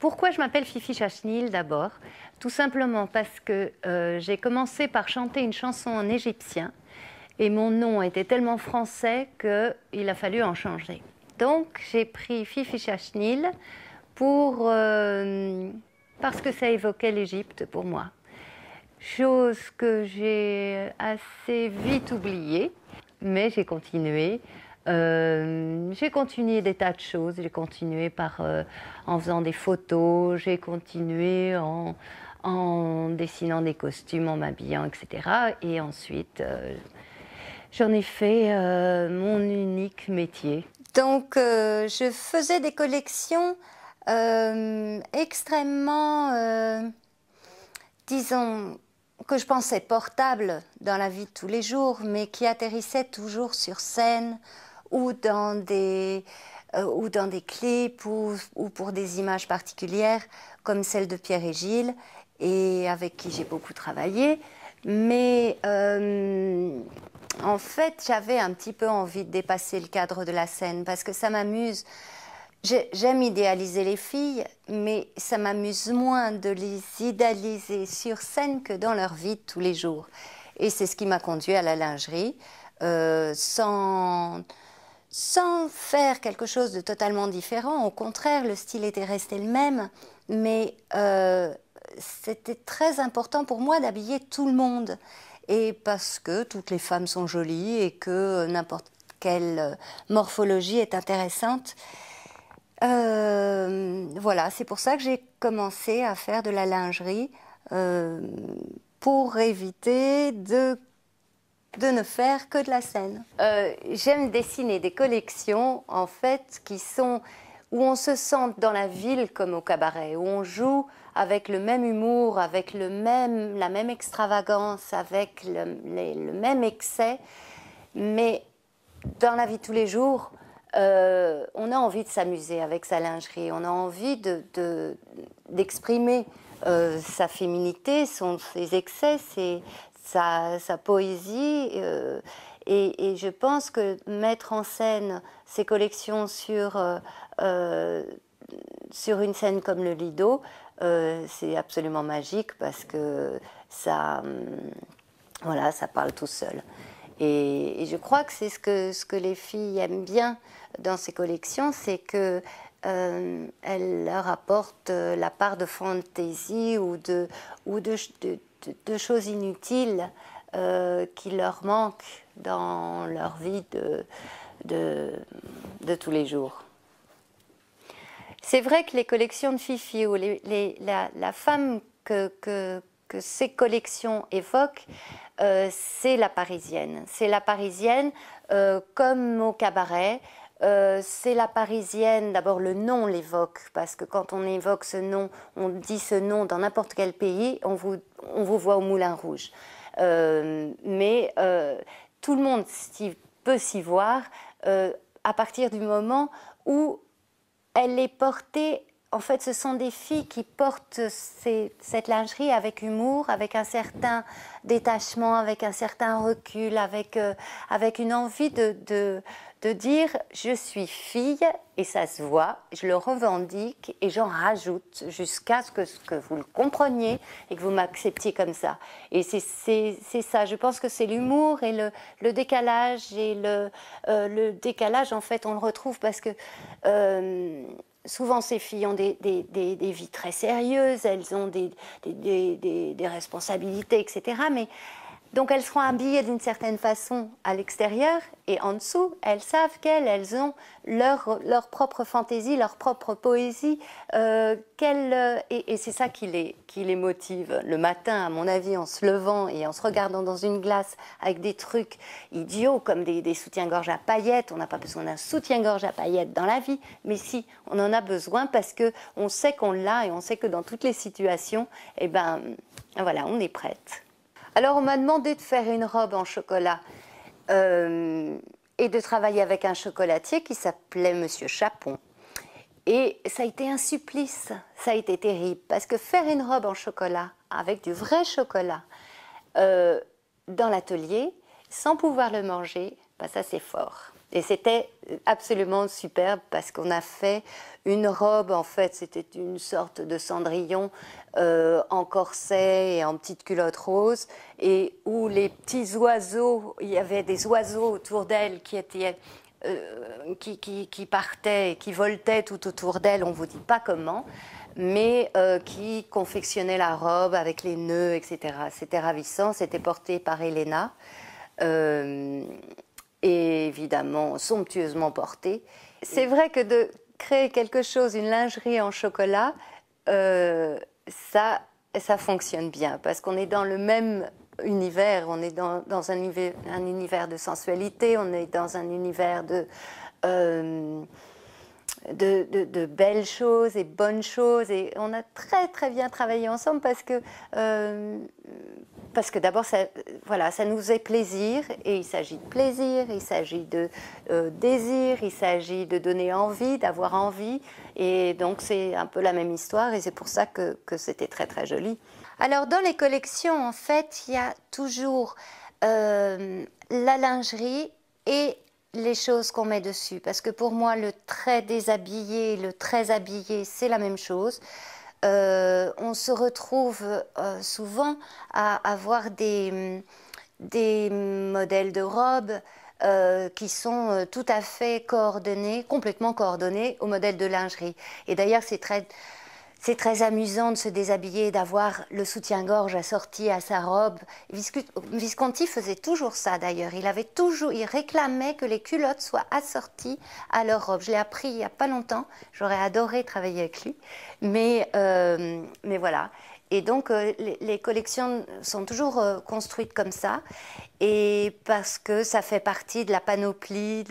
Pourquoi je m'appelle Fifi Chachnil d'abord? Tout simplement parce que j'ai commencé par chanter une chanson en égyptien et mon nom était tellement français qu'il a fallu en changer. Donc j'ai pris Fifi Chachnil parce que ça évoquait l'Égypte pour moi. Chose que j'ai assez vite oubliée, mais j'ai continué. J'ai continué des tas de choses. J'ai continué en faisant des photos, j'ai continué en dessinant des costumes, en m'habillant, etc. Et ensuite, j'en ai fait mon unique métier. Donc, je faisais des collections extrêmement, disons, que je pensais portables dans la vie de tous les jours, mais qui atterrissaient toujours sur scène ou dans des clips ou pour des images particulières, comme celle de Pierre et Gilles, et avec qui j'ai beaucoup travaillé. Mais en fait, j'avais un petit peu envie de dépasser le cadre de la scène, parce que ça m'amuse. J'aime idéaliser les filles, mais ça m'amuse moins de les idéaliser sur scène que dans leur vie de tous les jours. Et c'est ce qui m'a conduit à la lingerie, sans faire quelque chose de totalement différent. Au contraire, le style était resté le même, mais c'était très important pour moi d'habiller tout le monde. Et parce que toutes les femmes sont jolies et que n'importe quelle morphologie est intéressante. Voilà, c'est pour ça que j'ai commencé à faire de la lingerie pour éviter de ne faire que de la scène. J'aime dessiner des collections, en fait, où on se sent dans la ville comme au cabaret, où on joue avec le même humour, avec la même extravagance, avec le même excès, mais dans la vie de tous les jours, on a envie de s'amuser avec sa lingerie, on a envie d'exprimer sa féminité, ses excès, sa poésie. Et je pense que mettre en scène ces collections sur une scène comme le Lido, c'est absolument magique parce que voilà, ça parle tout seul. Et je crois que c'est ce que les filles aiment bien dans ces collections, c'est que elles leur apportent la part de fantaisie ou de choses inutiles qui leur manquent dans leur vie de tous les jours. C'est vrai que les collections de Fifi ou la femme que ces collections évoquent, c'est la Parisienne. C'est la Parisienne comme au cabaret. C'est la Parisienne, d'abord le nom l'évoque, parce que quand on évoque ce nom, on dit ce nom dans n'importe quel pays, on vous voit au Moulin Rouge. Mais tout le monde peut s'y voir à partir du moment où elle est portée. En fait, ce sont des filles qui portent cette lingerie avec humour, avec un certain détachement, avec un certain recul, avec une envie de dire « je suis fille » et ça se voit, je le revendique et j'en rajoute jusqu'à ce que vous le compreniez et que vous m'acceptiez comme ça. Et c'est ça, je pense que c'est l'humour et le décalage. Et le décalage, en fait, on le retrouve parce que souvent, ces filles ont des vies très sérieuses, elles ont des responsabilités, etc. Mais donc, elles seront habillées d'une certaine façon à l'extérieur et en dessous, elles savent qu'elles ont leur propre fantaisie, leur propre poésie, et c'est ça qui les motive le matin, à mon avis, en se levant et en se regardant dans une glace avec des trucs idiots comme des soutiens-gorge à paillettes. On n'a pas besoin d'un soutien-gorge à paillettes dans la vie, mais si, on en a besoin parce qu'on sait qu'on l'a et on sait que dans toutes les situations, eh ben, voilà, on est prête. Alors, on m'a demandé de faire une robe en chocolat et de travailler avec un chocolatier qui s'appelait Monsieur Chapon. Et ça a été un supplice, ça a été terrible, parce que faire une robe en chocolat, avec du vrai chocolat, dans l'atelier, sans pouvoir le manger, ben ça c'est fort. Et c'était absolument superbe parce qu'on a fait une robe, en fait, c'était une sorte de cendrillon en corset et en petite culotte rose, et où les petits oiseaux, il y avait des oiseaux autour d'elle qui étaient... qui partaient et qui voltaient tout autour d'elle, on ne vous dit pas comment, mais qui confectionnaient la robe avec les nœuds, etc. C'était ravissant, c'était porté par Elena. Et évidemment somptueusement porté. C'est vrai que de créer quelque chose, une lingerie en chocolat, ça fonctionne bien parce qu'on est dans le même univers, on est dans un univers de sensualité, on est dans un univers de belles choses et bonnes choses, et on a très très bien travaillé ensemble parce que d'abord ça, voilà, ça nous fait plaisir, et il s'agit de plaisir, il s'agit de désir, il s'agit de donner envie, d'avoir envie, et donc c'est un peu la même histoire, et c'est pour ça que c'était très très joli. Alors dans les collections, en fait, il y a toujours la lingerie et les choses qu'on met dessus, parce que pour moi le très déshabillé et le très habillé, c'est la même chose. On se retrouve souvent à avoir des modèles de robes qui sont tout à fait coordonnés, complètement coordonnés au modèle de lingerie. Et d'ailleurs, c'est très amusant de se déshabiller, d'avoir le soutien-gorge assorti à sa robe. Visconti faisait toujours ça d'ailleurs. Il réclamait que les culottes soient assorties à leur robe. Je l'ai appris il n'y a pas longtemps. J'aurais adoré travailler avec lui. Mais voilà. Et donc, les collections sont toujours construites comme ça. Et parce que ça fait partie de la panoplie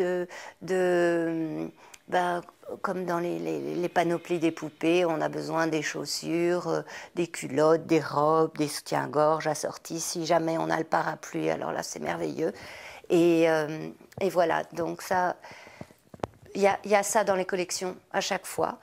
comme dans les panoplies des poupées, on a besoin des chaussures, des culottes, des robes, des soutiens-gorge assortis. Si jamais on a le parapluie, alors là c'est merveilleux. Et voilà, donc ça, il y a ça dans les collections à chaque fois.